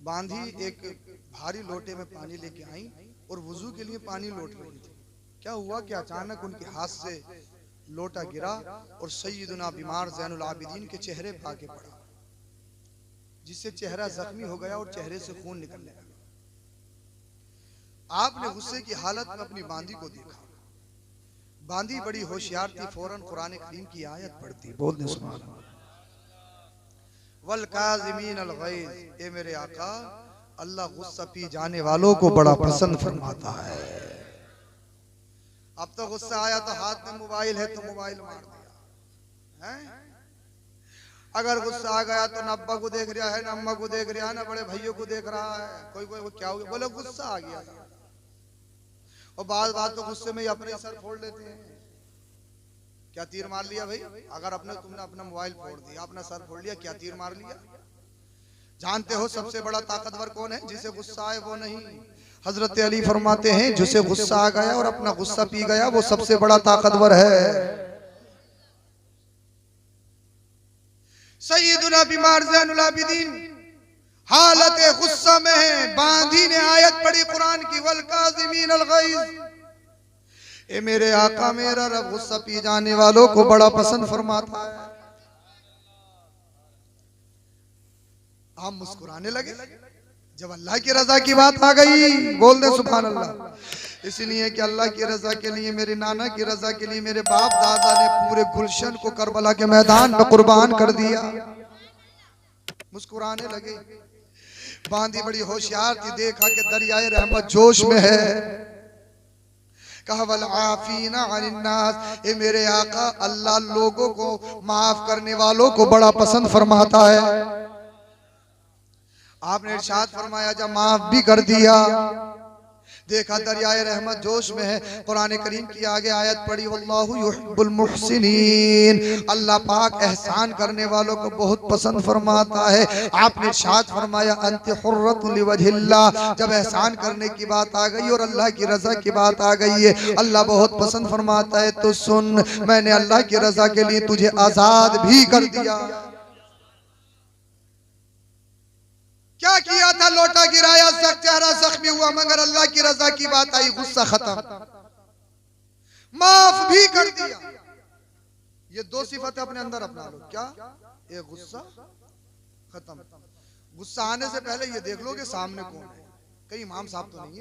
बांधी एक भारी लोटे में पानी लेके आई और वुजू के लिए पानी लौट रही थी। क्या हुआ कि अचानक उनके हाथ से लोटा गिरा और सैयदना बीमार ज़ैनुल आबिदीन के चेहरे पे आके पड़ा, जिससे चेहरा जख्मी हो गया और चेहरे से खून निकलने लगा। आपने गुस्से की हालत में अपनी बांदी को देखा। बांदी बड़ी होशियार थी, फौरन कुरान करीम की आयत पढ़ती, बोलने सुभान अल्लाह। वल काज़िमीन अल गैज़, ए मेरे आका, अल्लाह गुस्सा पी जाने वालों को बड़ा पसंद फरमाता है। अब तो गुस्सा आया तो हाथ में मोबाइल है तो मोबाइल मार दिया है। अगर गुस्सा आ गया तो न अब्बा को देख रहा है, न अम्मा को देख रहा है, न बड़े भाइयों को देख रहा है। कोई कोई क्या हो गया, बोले गुस्सा आ गया। और बात बात तो गुस्से में ही अपने सर फोड़ लेते हैं। क्या तीर मार लिया भाई? अगर तुमने अपना मोबाइल फोड़ दिया, अपना सर फोड़ लिया, क्या तीर मार लिया? जानते हो सबसे बड़ा ताकतवर कौन है? जिसे गुस्सा आए वो नहीं। हजरत अली फरमाते हैं जिसे गुस्सा आ गया और अपना गुस्सा पी गया वो सबसे बड़ा ताकतवर है। सैयदना बीमार ज़ैनुल आबिदीन हालत गुस्सा में है। बांधी ने आयत पढ़ी कुरान की, वल काज़िमीन अल गैज़, ए मेरे आका मेरा रब गुस्सा पी जाने वालों को बड़ा पसंद फरमाता है। हम मुस्कुराने लगे जब अल्लाह की रजा की बात आ गई। बोल दे सुभान अल्लाह। इसलिए कि अल्लाह की रजा के लिए, मेरे नाना की रजा के लिए मेरे बाप दादा ने पूरे गुलशन को करबला के मैदान में कुर्बान कर दिया। मुस्कुराने लगे। बांदी बड़ी होशियार थी, देखा कि दरियाए रहमत जोश में है। कहा वल आफीना अनिन नास, ए मेरे आका अल्लाह लोगों को माफ करने वालों को बड़ा पसंद फरमाता है। आपने इरशाद फरमाया जब माफ भी कर दिया, देखा दरियाए रहमत जोश में है। कुरान करीम की आगे आयत पढ़ी, वल्लाहु युहिब्बुल मुहसिनीन, अल्लाह पाक एहसान करने वालों को बहुत पसंद फरमाता है। आपने इरशाद फरमाया अंत हुर्रतुन लिवजहिल्लाह, जब एहसान करने की बात आ गई और अल्लाह की रजा की बात आ गई है, अल्लाह बहुत पसंद फरमाता है। तो सुन, मैंने अल्लाह की रजा के लिए तुझे आजाद भी कर दिया। क्या किया था? लोटा गिराया, चेहरा जख्मी हुआ, मगर अल्लाह की रजा की बात आई, गुस्सा खत्म, माफ भी कर दिया। ये दो सिफतें अपने अंदर अपना लो। क्या? ये गुस्सा खत्म। गुस्सा आने से पहले ये देख लो कि सामने कौन है। कहीं इमाम साहब तो नहीं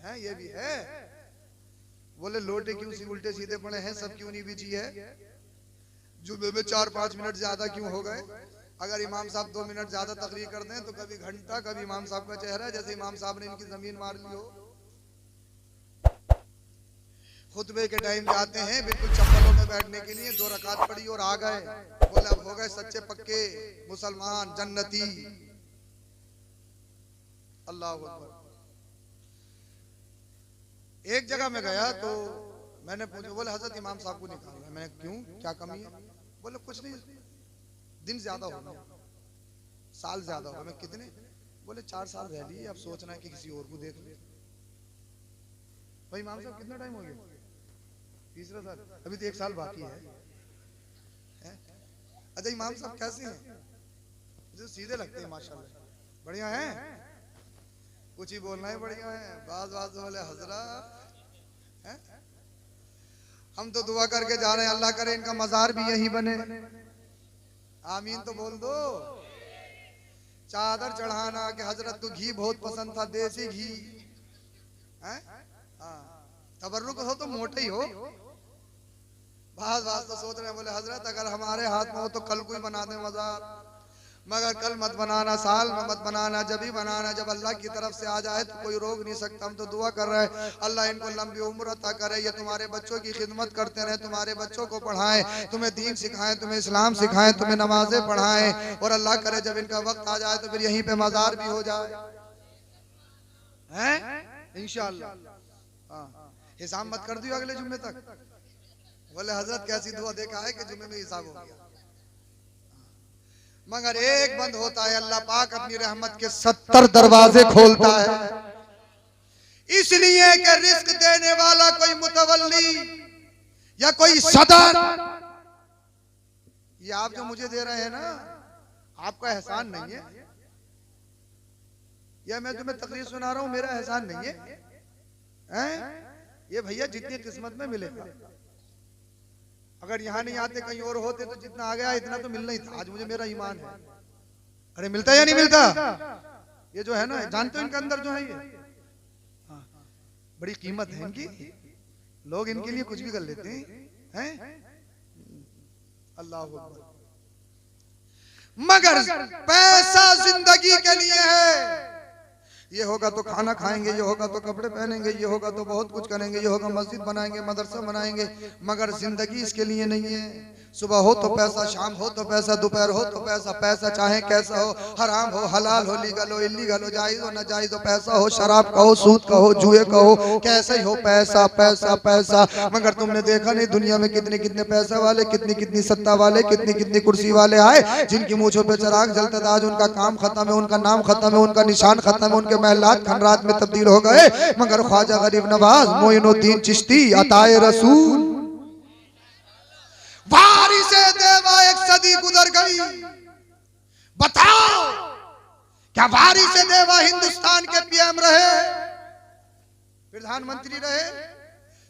है? ये भी है। बोले लोटे क्यों उल्टे सीधे पड़े हैं, सब क्यों नहीं बिछी है? जुमे में 4-5 मिनट ज्यादा क्यों हो गए? अगर इमाम साहब 2 मिनट ज्यादा तकरीर कर दें तो कभी घंटा, कभी इमाम साहब का चेहरा जैसे इमाम साहब ने इनकी जमीन मार ली हो। खुतबे के टाइम जाते हैं बिल्कुल चप्पलों में बैठने के लिए, 2 रकात पढ़ी और आ गए। बोले अब हो गए सच्चे पक्के मुसलमान, जन्नती। अल्लाह अकबर। एक जगह में गया तो मैंने पूछा, बोले हजरत इमाम साहब को निकाला। मैंने क्यों, क्या कमी है? बोले कुछ नहीं, दिन ज्यादा हो गया, साल ज्यादा हो गया। मैं कितने? बोले 4 साल रह लिए, अब सोचना है कि किसी और को देख ले। भाई इमाम साहब कितना टाइम हो गया? 3रा साल, अभी तो 1 साल बाकी है। अच्छा इमाम साहब कैसे हैं? मुझे सीधे लगते हैं माशाल्लाह, बढ़िया हैं, कुछ ही बोलना है, बढ़िया है। बाज बोले हजरत हम तो दुआ करके जा रहे हैं, अल्लाह करे इनका मजार भी यही बने। आमीन तो बोल दो। चादर चढ़ाना कि हजरत को घी बहुत पसंद था, देसी घी है। तबर्रुक हो तो मोटे ही हो। बात तो सोच रहे हैं, बोले हजरत अगर हमारे हाथ में हो तो कल को ही बना दे मजार, मगर कल मत बनाना, साल में मत बनाना, जब ही बनाना जब अल्लाह की तरफ से आ जाए तो कोई रोक नहीं सकता। हम तो दुआ कर रहे हैं अल्लाह इनको लंबी उम्र अता करे, ये तुम्हारे बच्चों की खिदमत करते रहे, तुम्हारे बच्चों को पढ़ाएं, तुम्हें दीन सिखाएं, तुम्हें इस्लाम सिखाएं, तुम्हें नमाजें पढ़ाएं, और अल्लाह करे जब इनका वक्त आ जाए तो फिर यहीं पे मजार भी हो जाए, हैं इंशाअल्लाह। हिसाब मत कर दियो अगले जुम्मे तक। बोले हजरत कैसी दुआ देखा है कि जुम्मे में हिसाब हो गया। मगर एक बंद होता है, अल्लाह पाक अपनी रहमत के 70 दरवाजे खोलता है, इसलिए कि रिस्क देने वाला कोई मुतवल्ली या कोई सदर, ये आप जो मुझे दे रहे हैं ना, आपका एहसान नहीं है, या मैं तुम्हें तकरीर सुना रहा हूं मेरा एहसान नहीं है, हैं? ये भैया जितनी किस्मत में मिलेगा। अगर यहाँ नहीं आते कहीं और होते तो जितना आ गया इतना तो मिलना ही था। आज मुझे मेरा ईमान है। अरे मिलता या नहीं मिलता? ये जो है ना, जानते हो इनके अंदर जो है ये बड़ी कीमत है इनकी, लोग इनके लिए कुछ भी कर लेते हैं। अल्लाह अकबर। मगर पैसा जिंदगी के लिए है। ये होगा तो खाना खाएंगे, ये होगा तो कपड़े पहनेंगे, ये होगा तो बहुत कुछ करेंगे, ये होगा मस्जिद बनाएंगे, मदरसा बनाएंगे, मगर जिंदगी इसके लिए नहीं है। सुबह हो तो पैसा, शाम हो तो पैसा, दोपहर हो तो पैसा। पैसा चाहे कैसा हो, हराम हो, हलाल हो, लीगल हो, इल्लीगल हो, जायज हो, नाजायज हो, पैसा हो, शराब का हो, सूद का हो, जुए का हो, कैसे ही हो, पैसा पैसा पैसा। मगर तुमने देखा नहीं दुनिया में कितने कितने पैसा वाले, कितनी कितनी सत्ता वाले, कितनी कितनी कुर्सी वाले आए, जिनकी मूंछों पे चिराग जलता था, आज उनका काम खत्म है, उनका नाम खत्म है, उनका निशान खत्म है, उनके महलात खंडरात में तब्दील हो गए। मगर ख्वाजा गरीब नवाज मोइनुद्दीन चिश्ती अताए रसूल, वारी से देवा एक सदी गुजर गई। बताओ क्या वारी से देवा हिंदुस्तान के पीएम रहे, प्रधानमंत्री रहे,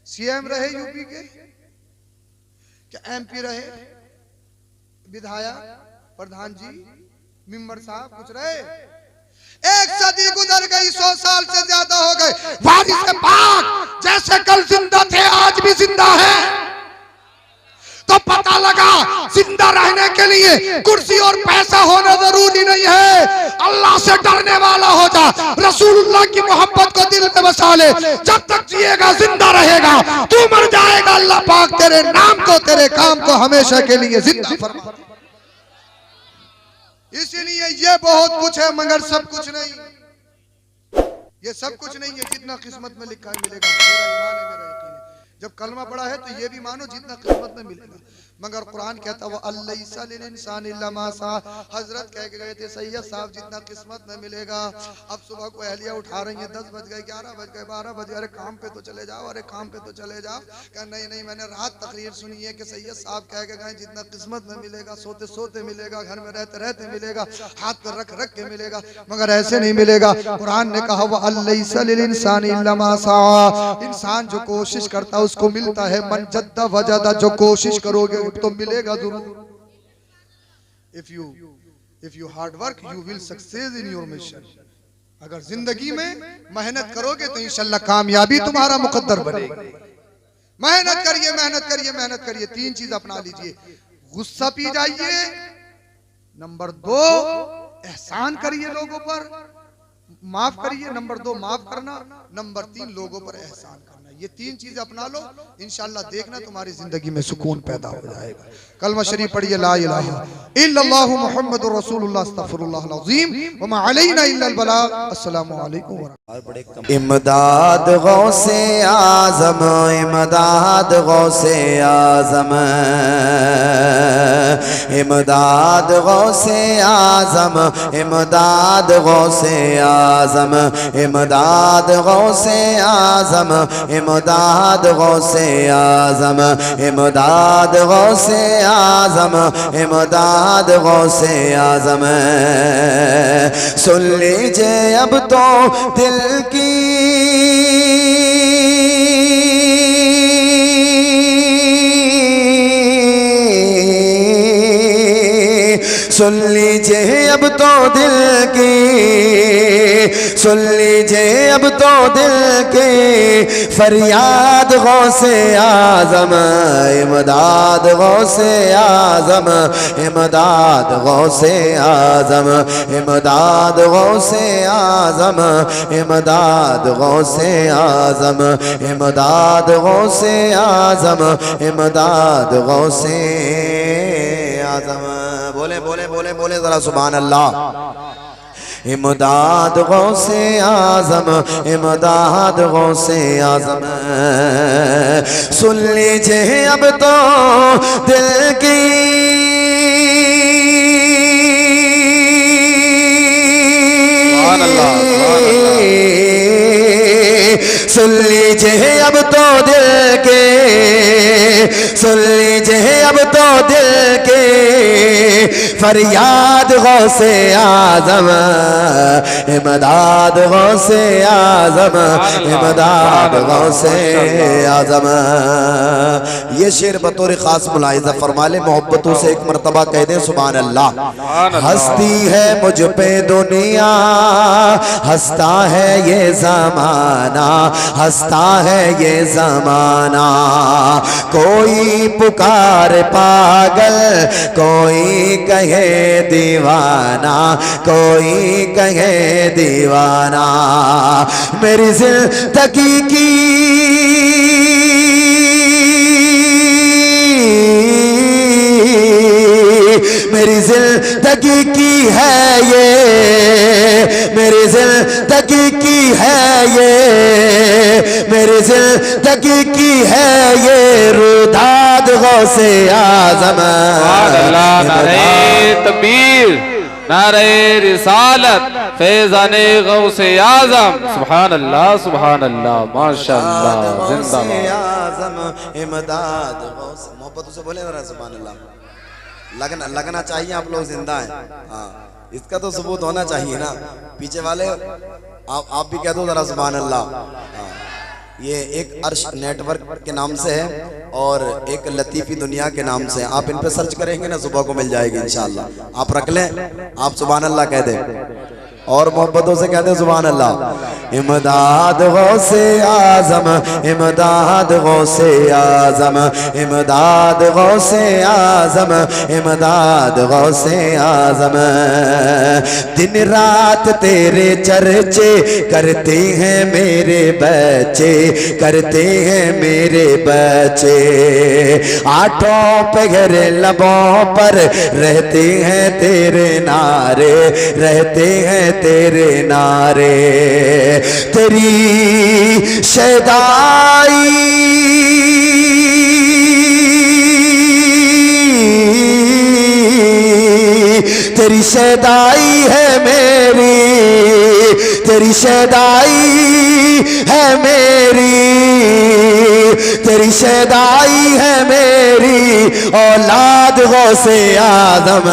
सीएम रहे यूपी के, क्या एमपी रहे, विधायक, प्रधान जी, मेंबर साहब कुछ रहे? एक सदी गुजर गई, 100 साल से ज्यादा हो गए। वारिस पाक जैसे कल जिंदा थे आज भी जिंदा है। तो पता लगा जिंदा रहने के लिए कुर्सी और पैसा होना जरूरी नहीं है। अल्लाह से डरने वाला हो जा, रसूलुल्लाह की मोहब्बत को दिल में बसा ले। जब तक जिएगा जिंदा रहेगा, तू मर जाएगा अल्लाह पाक तेरे नाम को, तेरे काम को हमेशा के लिए जिंदा फरमा। इसीलिए ये बहुत कुछ है मगर सब कुछ नहीं। ये सब कुछ नहीं है जितना किस्मत में लिखा है मिलेगा। मेरा ईमान है, मेरा यकीन है। जब कलमा पड़ा है तो ये भी मानो जितना किस्मत में मिलेगा। मगर कुरान कहता वो अल्लाह लिल इंसान इल्ला मा सा। हजरत कह के गए थे सैयद साहब जितना किस्मत में मिलेगा। अब सुबह को अहलिया उठा रही है, 10 बज गए, 11 बज गए, 12 बज गए, अरे काम पे तो चले जाओ, अरे काम पे तो चले जाओ। कहा नहीं नहीं, मैंने रात तकरीर सुनी है कि सैयद साहब कह के गए जितना किस्मत में मिलेगा, सोते सोते मिलेगा, घर में रहते रहते मिलेगा, हाथ पर रख रख के मिलेगा, मगर ऐसे नहीं मिलेगा। कुरान ने कहा वो अल्लाह लिल इंसान इल्ला मा सा। इंसान जो कोशिश करता उसको मिलता है। मन जद्दा वजदा, जो कोशिश करोगे तो मिलेगा जरूर। If you hard work you will success in your mission. अगर जिंदगी में मेहनत करोगे तो इंशाल्लाह कामयाबी तुम्हारा मुकद्दर बनेगी। मेहनत करिए, मेहनत करिए, मेहनत करिए। 3 चीज अपना लीजिए। गुस्सा पी जाइए, नंबर 2 एहसान करिए, लोगों पर माफ करिए, नंबर 2 माफ करना, नंबर 3 लोगों पर एहसान करना। ये 3 चीज अपना लो, इंशाल्लाह देखना तुम्हारी जिंदगी में सुकून पैदा हो जाएगा। कलमा शरीफ पढ़िए, ला इलाहा इल्लल्लाहु मुहम्मदुर रसूलुल्लाह अस्तगफिरुल्लाहल अज़ीम व मा अलैना इल्लल बलाग। अस्सलामु अलैकुम व रहमतुल्लाह। इमदाद गौसे आज़म, इमदाद गौसे आज़म, इमदाद गौसे आज़म, इमदाद गौसे आज़म, इमदाद गौसे आज़म, इमदाद गौसे आज़म, इमदाद गौसे आज़म, इमदाद गौसे आज़म। सुन लीजिए अब तो दिल की सुन लीजिए अब तो दिल की, सुन लीजिए अब तो दिल की फरियाद गौसे आज़म, इमदाद गौसे आज़म, इमदाद गौसे आज़म, इमदाद गौसे आज़म, इमदाद गौसे आज़म, इमदाद गौसे आज़म, इमदाद गौसे आज़म। बोले बोले बोले बोले जरा सुभान अल्लाह। इमदाद गौसे आज़म, इमदाद गौसे आज़म। सुन लीजिए अब तो दिल की सुन लीजिए अब तो दिल के, सुन लीजिए अब तो दिल के फरियाद गौसे आजम, इमदाद गौसे आजम, इमदाद गौसे आजम। ये शेर बतौर खास मुलाहिजा फरमा ले, मोहब्बतों से एक मरतबा कह दे सुभान अल्लाह। हस्ती है मुझ पे दुनिया, हंसता है ये जमाना, हंसता है ये जमाना। कोई पुकार पागल, कोई कहे दीवाना, कोई कहे दीवाना। मेरी जिंदगी की मेरी जिंदगी की है ये, मेरी जिंदगी की है ये, मेरी जिंदगी की है ये रुदाद गौसे आजम। नारे तकबीर, नारे रिसालत, फैज़ाने गौसे आजम। सुभान अल्लाह, सुभान अल्लाह, माशाअल्लाह, जिंदाबाद। इमदाद गौसे, मोहब्बत से बोले जरा सुभान अल्लाह। लगना चाहिए आप लोग जिंदा हैं। हाँ, इसका तो सबूत होना चाहिए ना। पीछे वाले आप भी कह दो जरा सुभान अल्लाह। हाँ, ये एक अर्श नेटवर्क के नाम से है और एक लतीफ़ी दुनिया के नाम से है। आप इन पे सर्च करेंगे ना, सुबह को मिल जाएगी इंशाअल्लाह। आप रख लें, आप सुभान अल्लाह कह दें और मोहब्बतों से कहते हैं सुभान अल्लाह। इमदाद गौसे आजम, इमदाद गौसे आजम, इमदाद गौसे आजम, इमदाद गौसे आजम। दिन रात तेरे चर्चे करते हैं मेरे बच्चे, करते हैं मेरे बच्चे। आठों पैर लबों पर रहते हैं तेरे नारे, रहते हैं तेरे नारे। तेरी शैदाई तेरी शैदाई है मेरी, तेरी शैदाई है मेरी, तेरी शैदाई है मेरी। औलाद गौसे आदम,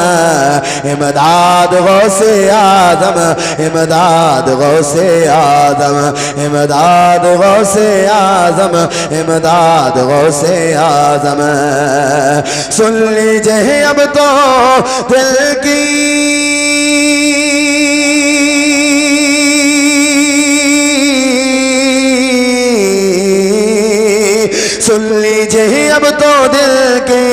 इमदाद गौसे आदम, इमदाद गौसे आदम, इमदाद गौसे आदम, इमदाद गौसे आदम। सुन लीजिए अब तो दिल की सुन लीजिए अब तो दिल की,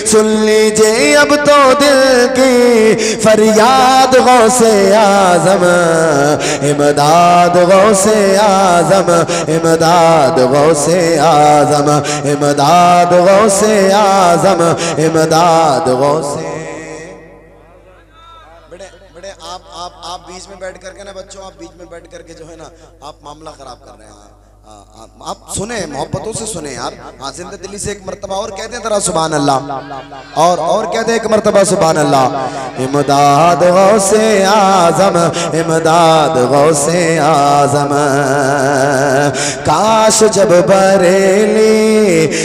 सुन लीजिए अब तो दिल की फरियाद गौसे आजम, इमदाद गौसे आजम, इमदाद गौसे आजम, इमदाद गौसे आजम, इमदाद गौसे। बड़े आप बीच में बैठ करके ना बच्चों, आप बीच में बैठ करके जो है ना आप मामला खराब कर रहे हैं। आप सुने, मोहब्बतों से सुने यार। हाँ, जिंदा दिली से एक मर्तबा और कहते हैं जरा सुभान अल्लाह, और कहते हैं एक मर्तबा सुभान अल्लाह। इमदाद गौसे आजम, इमदाद गौसे आजम। काश जब बरेली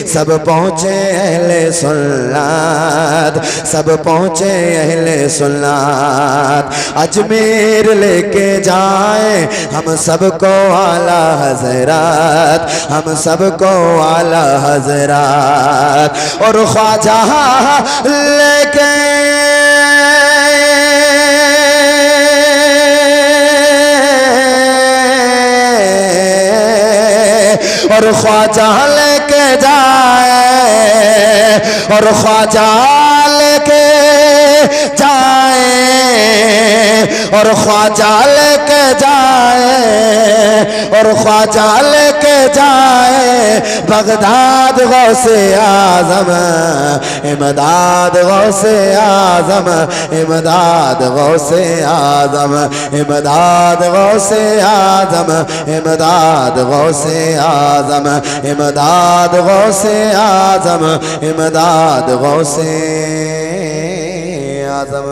सब पहुँचे अहले सुन्नत, सब पहुँचे अहले सुन्नत। अजमेर लेके जाए हम सबको आला हज़रत, हम सबको आला हज़रत। और ख्वाजा लेके और ख्वाजा लेके जाए, और ख्वाजा लेके जाए, और ख्वाजा लेके जाए, और ख्वाजा लेके जाए बगदाद गौसे आजम, इमदाद गौसे आजम, इमदाद गौसे आजम, इमदाद गौसे आजम, इमदाद गौसे आजम, इमदाद गौसे आजम, इमदाद गौसे आजम।